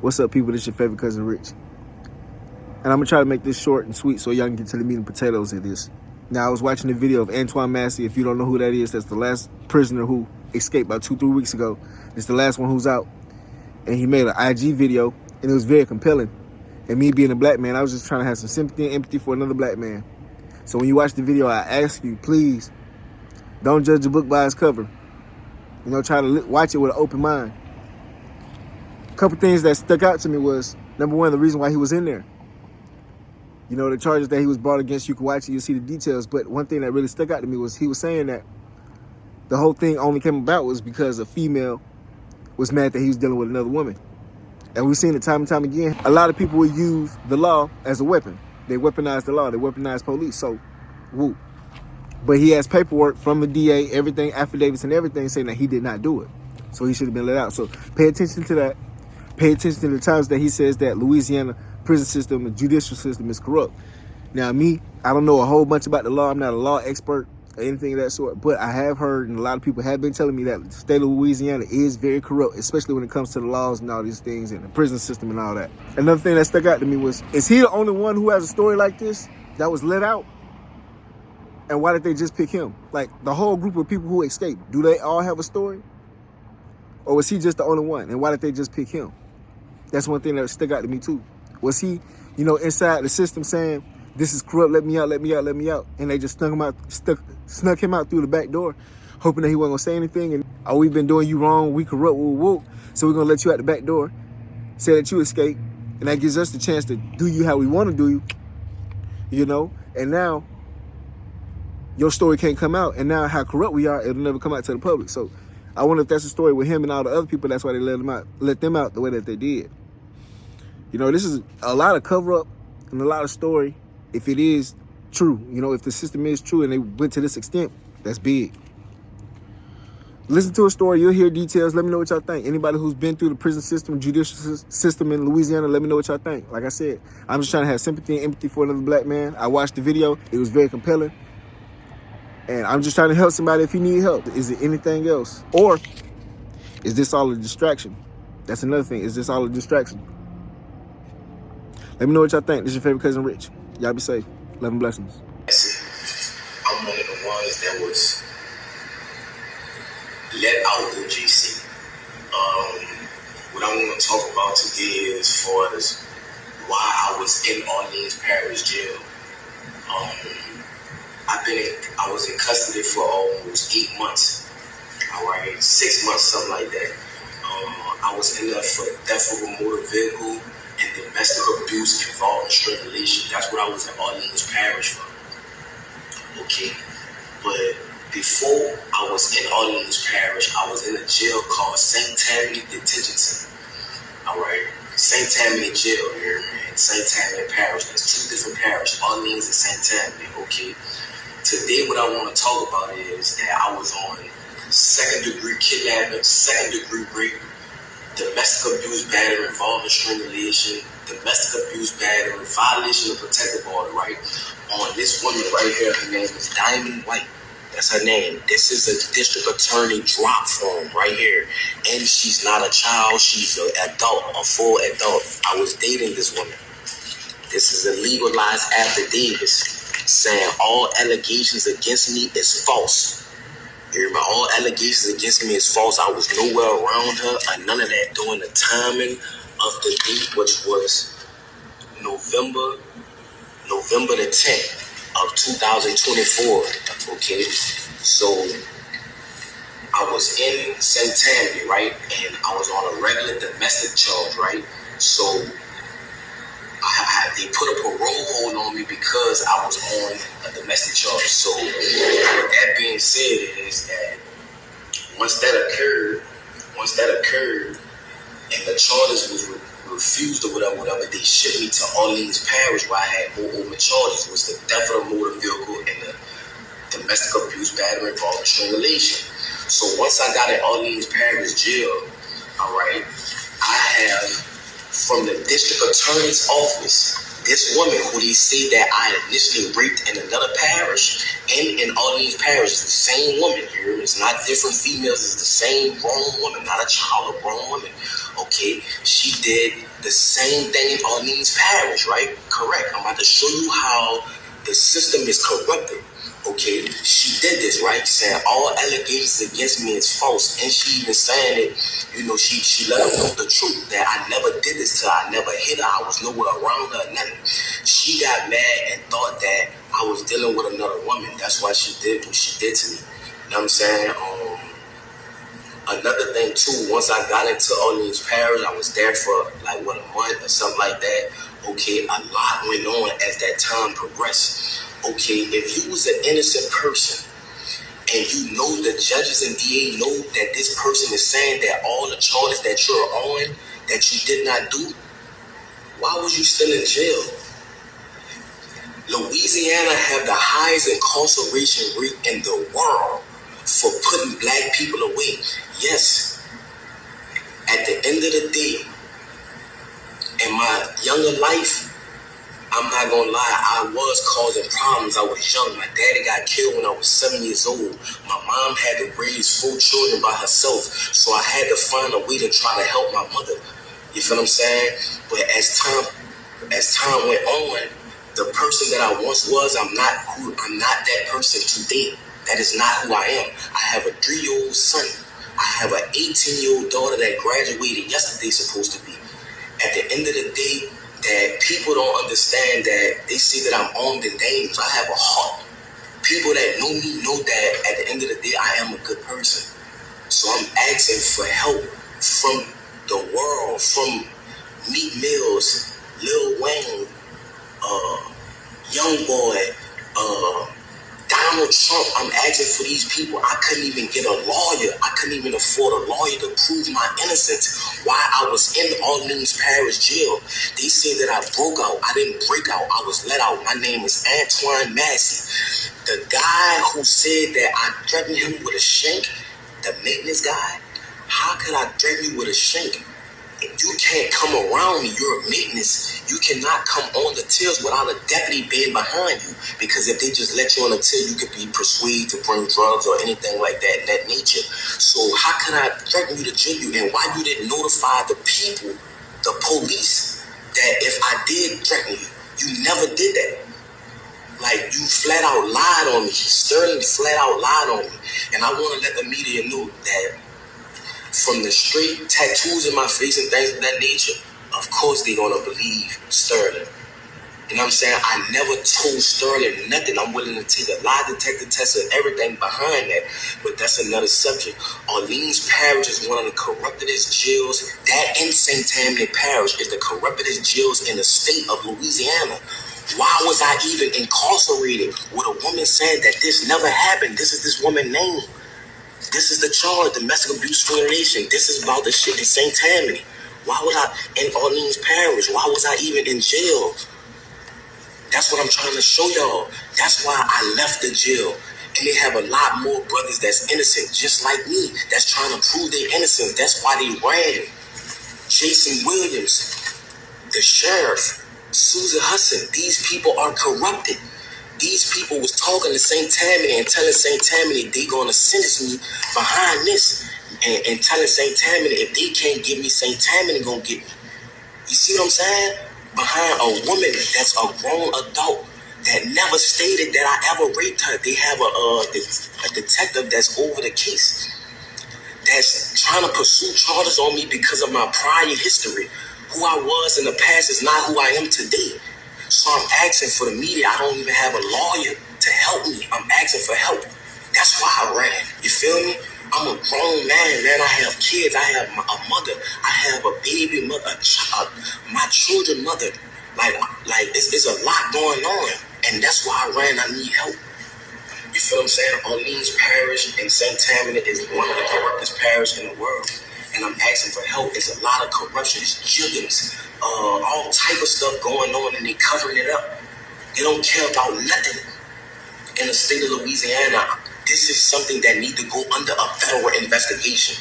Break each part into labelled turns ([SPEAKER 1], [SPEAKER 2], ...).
[SPEAKER 1] What's up, people? This your favorite cousin, Rich. And I'm going to try to make this short and sweet so y'all can get to the meat and potatoes of this. Now, I was watching the video of Antoine Massey. If you don't know who that is, that's the last prisoner who escaped about 2-3 weeks ago. It's the last one who's out. And he made an IG video, and it was very compelling. And me being a black man, I was just trying to have some sympathy and empathy for another black man. So when you watch the video, I ask you, please, don't judge the book by its cover. You know, try to watch it with an open mind. A couple things that stuck out to me was, number one, the reason why he was in there. You know, the charges that he was brought against, you can watch it, you'll see the details. But one thing that really stuck out to me was he was saying that the whole thing only came about was because a female was mad that he was dealing with another woman. And we've seen it time and time again. A lot of people will use the law as a weapon. They weaponize the law. They weaponize police. So, woo. But he has paperwork from the DA, everything, affidavits and everything saying that he did not do it. So he should have been let out. So pay attention to that. Pay attention to the times that he says that Louisiana prison system and judicial system is corrupt. Now, me, I don't know a whole bunch about the law. I'm not a law expert or anything of that sort. But I have heard, and a lot of people have been telling me that the state of Louisiana is very corrupt, especially when it comes to the laws and all these things and the prison system and all that. Another thing that stuck out to me was, is he the only one who has a story like this that was let out? And why did they just pick him? Like, the whole group of people who escaped, do they all have a story? Or was he just the only one? And why did they just pick him? That's one thing that stuck out to me, too. Was he, you know, inside the system saying, this is corrupt, let me out, let me out, let me out. And they just snuck him out through the back door, hoping that he wasn't going to say anything. And, oh, we've been doing you wrong, we corrupt, woo, woo. So we're going to let you out the back door, say that you escaped. And that gives us the chance to do you how we want to do you, you know. And now, your story can't come out. And now how corrupt we are, it'll never come out to the public. So I wonder if that's the story with him and all the other people. That's why they let them out the way that they did. You know, this is a lot of cover-up and a lot of story. If it is true, you know, if the system is true and they went to this extent, that's big. Listen to a story, you'll hear details. Let me know what y'all think. Anybody who's been through the prison system, judicial system in Louisiana, let me know what y'all think. Like I said, I'm just trying to have sympathy and empathy for another black man. I watched the video. It was very compelling. And I'm just trying to help somebody if you need help. Is it anything else? Or is this all a distraction? That's another thing. Is this all a distraction? Let me know what y'all think. This is your favorite cousin, Rich. Y'all be safe. Love and blessings.
[SPEAKER 2] I'm one of the ones that was let out of GC. What I want to talk about today is as far as why I was in Orleans Parish Jail. I was in custody for almost 8 months. All right, 6 months, something like that. I was in there for theft of a motor vehicle and domestic abuse involving strangulation. That's what I was in Orleans Parish for. Okay, but before I was in Orleans Parish, I was in a jail called St. Tammany Detention Center. All right, St. Tammany Jail here in St. Tammany Parish. There's two different parishes, Orleans and St. Tammany. Okay, today what I want to talk about is that I was on second-degree kidnapping, second-degree rape, domestic abuse, battery involving strangulation, domestic abuse, battery, violation of protective order, right? On this woman right here, her name is Diamond White. That's her name. This is a district attorney drop form right here. And she's not a child. She's an adult, a full adult. I was dating this woman. This is a legalized affidavit saying all allegations against me is false. You remember, all allegations against me is false. I was nowhere around her or none of that during the timing of the date, which was November the 10th of 2024. Okay, so I was in St. Tammany, right, and I was on a regular domestic charge, right. So they put a parole hold on me because I was on a domestic charge. So with that being said, is that once that occurred, and the charges was refused or whatever, they shipped me to Orleans Parish where I had more open charges. It was the theft of a motor vehicle and the domestic abuse, battery, involving strangulation. So once I got in Orleans Parish Jail, all right, I have from the district attorney's office, this woman who they say that I initially raped in another parish and in Orleans Parish is the same woman here. It's not different females. It's the same grown woman, not a child, a grown woman. Okay, she did the same thing in Orleans Parish, right? Correct. I'm about to show you how the system is corrupted. Okay, she did this, right? Saying all allegations against me is false, and she even saying it. You know, she let her know the truth that I never did this to her. I never hit her. I was nowhere around her. Nothing. She got mad and thought that I was dealing with another woman. That's why she did what she did to me. You know what I'm saying? Another thing too. Once I got into Orleans Parish, I was there for like a month or something like that. Okay, a lot went on as that time progressed. Okay, if you was an innocent person and you know the judges and DA know that this person is saying that all the charges that you're on that you did not do, why was you still in jail? Louisiana have the highest incarceration rate in the world for putting black people away. Yes, at the end of the day, in my younger life, I'm not gonna lie, I was causing problems. I was young. My daddy got killed when I was 7 years old. My mom had to raise 4 children by herself, so I had to find a way to try to help my mother. You feel what I'm saying? But as time went on, the person that I once was, I'm not that person today. That is not who I am. I have a 3-year-old son. I have an 18-year-old daughter that graduated yesterday, supposed to be. At the end of the day, that people don't understand that they see that I'm armed and dangerous. I have a heart. People that know me know that at the end of the day, I am a good person. So I'm asking for help from the world, from Meek Mills, Lil Wayne, Young Boy, Donald Trump. I'm asking for these people. I couldn't even get a lawyer. I couldn't even afford a lawyer to prove my innocence while I was in Orleans Parish jail. They said that I broke out. I didn't break out. I was let out. My name is Antoine Massey. The guy who said that I threatened him with a shank, the maintenance guy, how could I threaten you with a shank? You can't come around me. You're a maintenance. You cannot come on the tills without a deputy being behind you. Because if they just let you on the till, you could be persuaded to bring drugs or anything like that nature. So how can I threaten you to jail you? And why you didn't notify the people, the police, that if I did threaten you, you never did that. Like, you flat out lied on me. Sterling flat out lied on me. And I want to let the media know that from the straight tattoos in my face and things of that nature, of course they're going to believe Sterling. You know what I'm saying? I never told Sterling nothing. I'm willing to take a lie detector test and everything behind that. But that's another subject. Orleans Parish is one of the corruptedest jails. That in St. Tammany Parish is the corruptedest jails in the state of Louisiana. Why was I even incarcerated with a woman saying that this never happened? This is this woman's name. This is the charge, domestic abuse violation. This is about the shit in St. Tammany. Why was I in Orleans Parish? Why was I even in jail? That's what I'm trying to show y'all. That's why I left the jail. And they have a lot more brothers that's innocent, just like me, that's trying to prove their innocence. That's why they ran. Jason Williams, the sheriff, Susan Hudson, these people are corrupted. These people was talking to St. Tammany and telling St. Tammany they gonna sentence me behind this, and telling St. Tammany if they can't get me, St. Tammany gonna get me. You see what I'm saying? Behind a woman that's a grown adult that never stated that I ever raped her. They have a detective that's over the case, that's trying to pursue charges on me because of my prior history. Who I was in the past is not who I am today. So I'm asking for the media. I don't even have a lawyer to help me. I'm asking for help. That's why I ran. You feel me? I'm a grown man. I have kids. I have a mother. I have a baby mother, my children mother. Like it's a lot going on. And that's why I ran. I need help. You feel what I'm saying? Orleans Parish and St. Tammany is one of the corruptest parishes in the world. And I'm asking for help. It's a lot of corruption. It's jiggins. All type of stuff going on, and they covering it up. They don't care about nothing in the state of Louisiana. This is something that need to go under a federal investigation.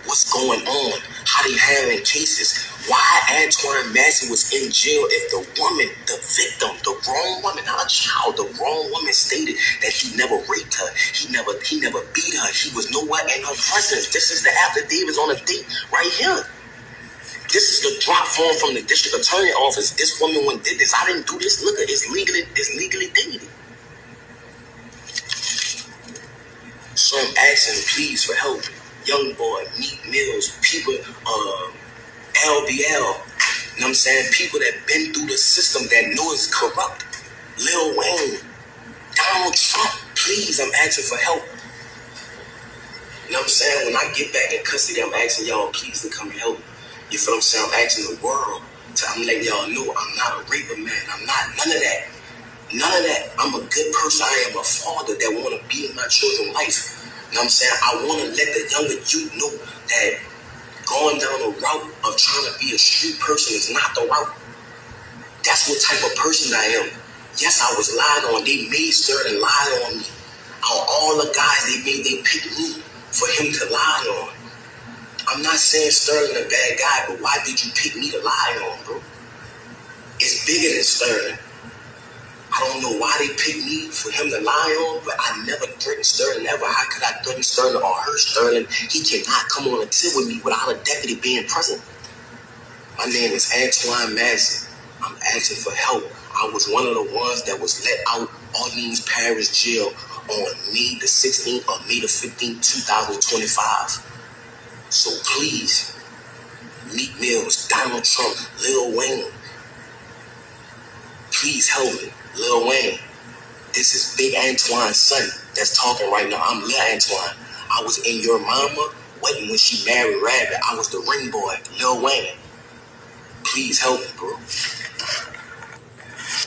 [SPEAKER 2] What's going on? How they handling cases? Why Antoine Massey Massey was in jail if the woman, the victim, the wrong woman, not a child, the wrong woman stated that he never raped her, he never beat her, he was nowhere in her presence. This is the affidavits on the date right here. This is the drop form from the district attorney office. This woman when did this. I didn't do this. Look, it's legally dated. So I'm asking, please, for help. Young boy, Meek Mills, people, LBL, you know what I'm saying? People that been through the system that know it's corrupt. Lil Wayne, Donald Trump, please, I'm asking for help. You know what I'm saying? When I get back in custody, I'm asking y'all, please, to come and help. You feel what I'm saying? I'm asking the world. I'm letting y'all know I'm not a raper, man. I'm not, none of that. None of that. I'm a good person. I am a father that want to be in my children's life. You know what I'm saying? I want to let the younger youth know that going down the route of trying to be a street person is not the route. That's what type of person I am. Yes, I was lied on. They made Sterling lie on me. All the guys they picked me for him to lie on. I'm not saying Sterling a bad guy, but why did you pick me to lie on, bro? It's bigger than Sterling. I don't know why they picked me for him to lie on, but I never threatened Sterling ever. How could I threaten Sterling or hurt Sterling? He cannot come on a tip with me without a deputy being present. My name is Antoine Massey. I'm asking for help. I was one of the ones that was let out Orleans Parish Jail on May the 16th or May the 15th, 2025. So please, Meek Mills, Donald Trump, Lil Wayne, please help me. Lil Wayne, this is Big Antoine's son that's talking right now. I'm Lil Antoine. I was in your mama wedding when she married Rabbit. I was the ring boy, Lil Wayne. Please help me, bro.